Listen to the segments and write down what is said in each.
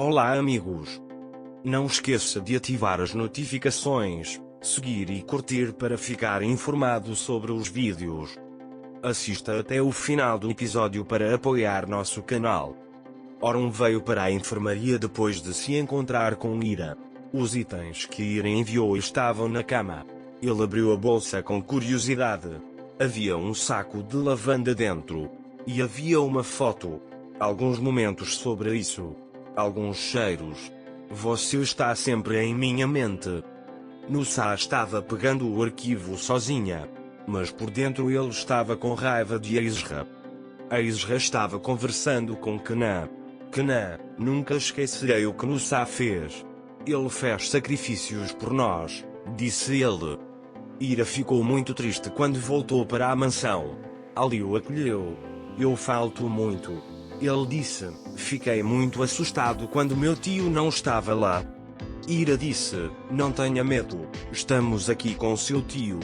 Olá amigos! Não esqueça de ativar as notificações, seguir e curtir para ficar informado sobre os vídeos. Assista até o final do episódio para apoiar nosso canal. Orun veio para a enfermaria depois de se encontrar com Ira. Os itens que Ira enviou estavam na cama. Ele abriu a bolsa com curiosidade. Havia um saco de lavanda dentro. E havia uma foto. Alguns momentos sobre isso. Alguns cheiros. Você está sempre em minha mente. Nusa estava pegando o arquivo sozinha. Mas por dentro ele estava com raiva de Ezra. Ezra estava conversando com Kenan. Kenan, nunca esquecerei o que Nusa fez. Ele fez sacrifícios por nós, disse ele. Ira ficou muito triste quando voltou para a mansão. Ali o acolheu. Eu falto muito. Ele disse, fiquei muito assustado quando meu tio não estava lá. Ira disse, não tenha medo, estamos aqui com seu tio.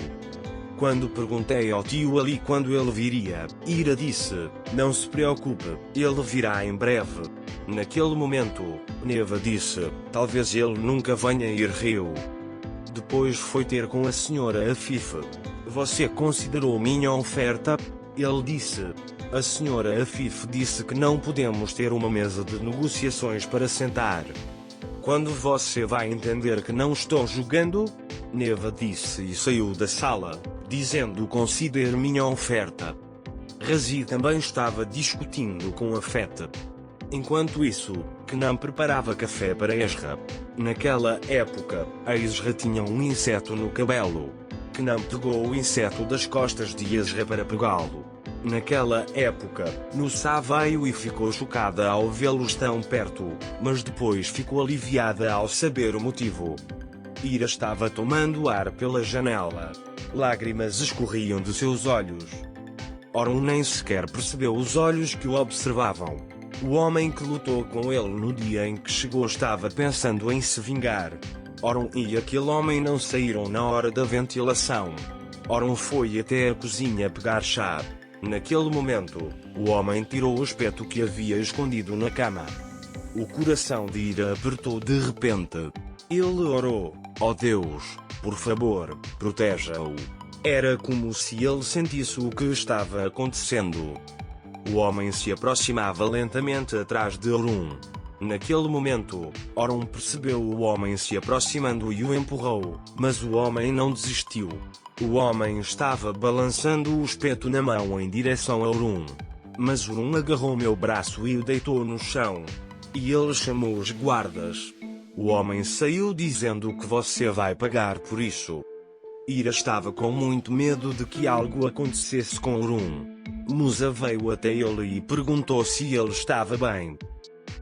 Quando perguntei ao tio Ali quando ele viria, Ira disse, não se preocupe, ele virá em breve. Naquele momento, Neva disse, talvez ele nunca venha ir Rio. Depois foi ter com a senhora Afif. Você considerou minha oferta? Ele disse. A senhora Afif disse que não podemos ter uma mesa de negociações para sentar. Quando você vai entender que não estou julgando? Neva disse e saiu da sala, dizendo considere minha oferta. Razi também estava discutindo com a Feta. Enquanto isso, Kenan preparava café para Ezra. Naquela época, Ezra tinha um inseto no cabelo. Kenan pegou o inseto das costas de Ezra para pegá-lo. Naquela época, Nusa veio e ficou chocada ao vê-los tão perto, mas depois ficou aliviada ao saber o motivo. Ira estava tomando ar pela janela. Lágrimas escorriam de seus olhos. Orun nem sequer percebeu os olhos que o observavam. O homem que lutou com ele no dia em que chegou estava pensando em se vingar. Orun e aquele homem não saíram na hora da ventilação. Orun foi até a cozinha pegar chá. Naquele momento, o homem tirou o espeto que havia escondido na cama. O coração de Ira apertou de repente. Ele orou, ó Deus, por favor, proteja-o. Era como se ele sentisse o que estava acontecendo. O homem se aproximava lentamente atrás de Orun. Naquele momento, Orun percebeu o homem se aproximando e o empurrou, mas o homem não desistiu. O homem estava balançando o espeto na mão em direção a Orun. Mas Orun agarrou meu braço e o deitou no chão. E ele chamou os guardas. O homem saiu dizendo que você vai pagar por isso. Ira estava com muito medo de que algo acontecesse com Orun. Musa veio até ele e perguntou se ele estava bem.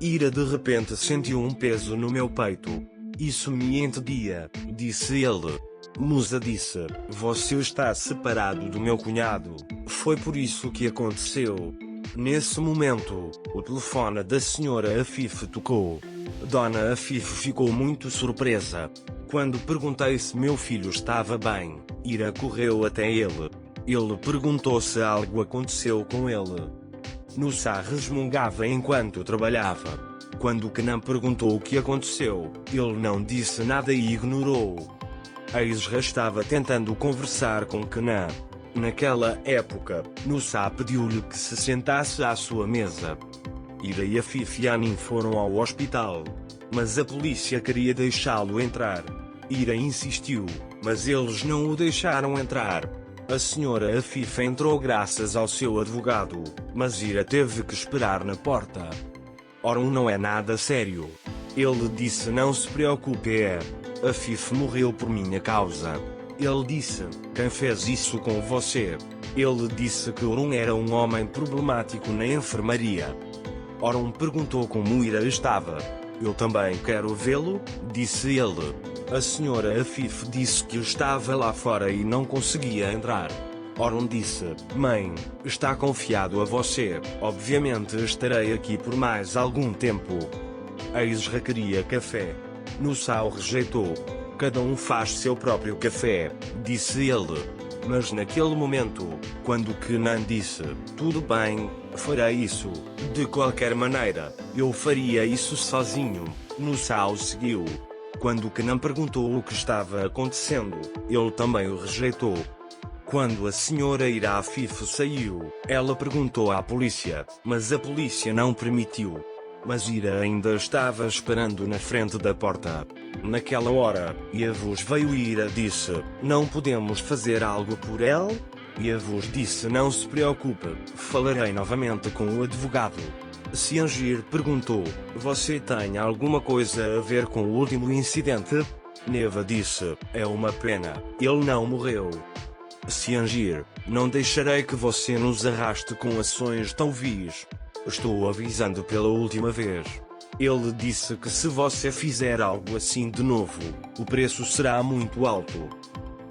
Ira de repente sentiu um peso no meu peito. Isso me entedia, disse ele. Musa disse, você está separado do meu cunhado, foi por isso que aconteceu. Nesse momento, o telefone da senhora Afif tocou. Dona Afif ficou muito surpresa. Quando perguntei se meu filho estava bem, Ira correu até ele. Ele perguntou se algo aconteceu com ele. Nusa resmungava enquanto trabalhava. Quando Kenan perguntou o que aconteceu, ele não disse nada e ignorou. Ezra estava tentando conversar com Kenan. Naquela época, Nusa pediu-lhe que se sentasse à sua mesa. Ira e Afif e Anin foram ao hospital. Mas a polícia queria deixá-lo entrar. Ira insistiu, mas eles não o deixaram entrar. A senhora Afif entrou graças ao seu advogado, mas Ira teve que esperar na porta. Orun não é nada sério. Ele disse não se preocupe Afif morreu por minha causa. Ele disse, quem fez isso com você? Ele disse que Orun era um homem problemático na enfermaria. Orun perguntou como Ira estava. Eu também quero vê-lo, disse ele. A senhora Afif disse que estava lá fora e não conseguia entrar. Orun disse, mãe, está confiado a você, obviamente estarei aqui por mais algum tempo. Ezra queria café. Nusa o rejeitou. Cada um faz seu próprio café, disse ele. Mas naquele momento, quando Kenan disse, tudo bem, farei isso, de qualquer maneira, eu faria isso sozinho, Nussau seguiu. Quando Kenan perguntou o que estava acontecendo, ele também o rejeitou. Quando a senhora Ira Afif saiu, ela perguntou à polícia, mas a polícia não permitiu. Mas Ira ainda estava esperando na frente da porta. Naquela hora, Yavuz veio e Ira disse, não podemos fazer algo por ela? Yavuz disse, não se preocupe, falarei novamente com o advogado. Siangir perguntou, você tem alguma coisa a ver com o último incidente? Neva disse, é uma pena, ele não morreu. Siangir, não deixarei que você nos arraste com ações tão vis. Estou avisando pela última vez. Ele disse que se você fizer algo assim de novo, o preço será muito alto.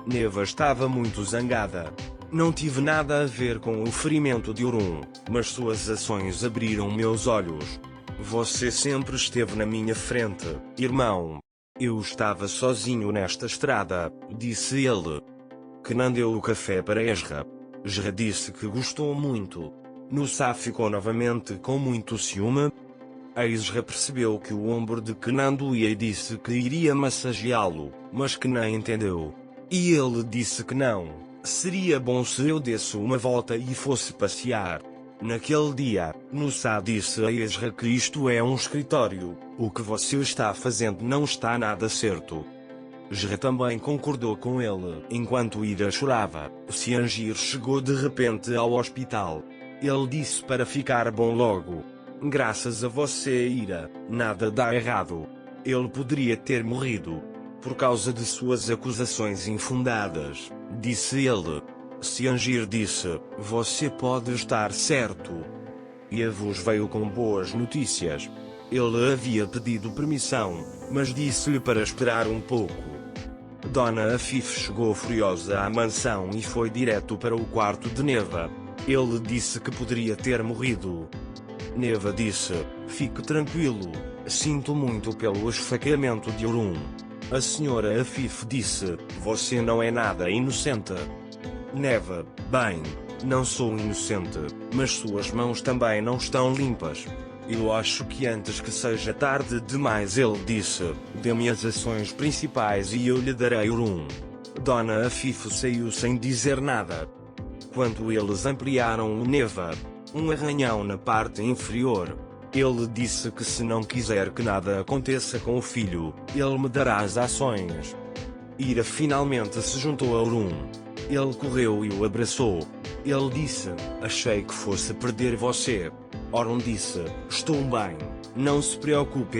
Neva estava muito zangada. Não tive nada a ver com o ferimento de Urum, mas suas ações abriram meus olhos. Você sempre esteve na minha frente, irmão. Eu estava sozinho nesta estrada, disse ele. Kenan deu o café para Ezra. Ezra disse que gostou muito. Nussau ficou novamente com muito ciúme. Ezra percebeu que o ombro de Kenan doía e disse que iria massageá-lo, mas Kenan entendeu. E ele disse que não, seria bom se eu desse uma volta e fosse passear. Naquele dia, Nussau disse a Ezra que isto é um escritório, o que você está fazendo não está nada certo. Ezra também concordou com ele. Enquanto Ira chorava, Siangir chegou de repente ao hospital. Ele disse para ficar bom logo. Graças a você, Ira, nada dá errado. Ele poderia ter morrido. Por causa de suas acusações infundadas, disse ele. Siangir disse, você pode estar certo. Yavuz veio com boas notícias. Ele havia pedido permissão, mas disse-lhe para esperar um pouco. Dona Afif chegou furiosa à mansão e foi direto para o quarto de Neva. Ele disse que poderia ter morrido. Neva disse, fique tranquilo, sinto muito pelo esfaqueamento de Urum. A senhora Afif disse, você não é nada inocente. Neva, bem, não sou inocente, mas suas mãos também não estão limpas. Eu acho que antes que seja tarde demais, ele disse, dê-me as ações principais e eu lhe darei Urum. Dona Afif saiu sem dizer nada. Quando eles ampliaram o Neva, um arranhão na parte inferior, ele disse que se não quiser que nada aconteça com o filho, ele me dará as ações. Ira finalmente se juntou a Urum. Ele correu e o abraçou. Ele disse, achei que fosse perder você. Orun disse, estou bem, não se preocupe.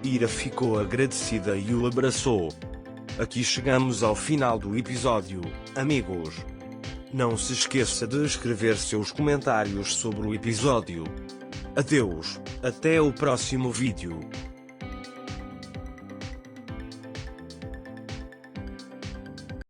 Ira ficou agradecida e o abraçou. Aqui chegamos ao final do episódio, amigos. Não se esqueça de escrever seus comentários sobre o episódio. Adeus, até o próximo vídeo.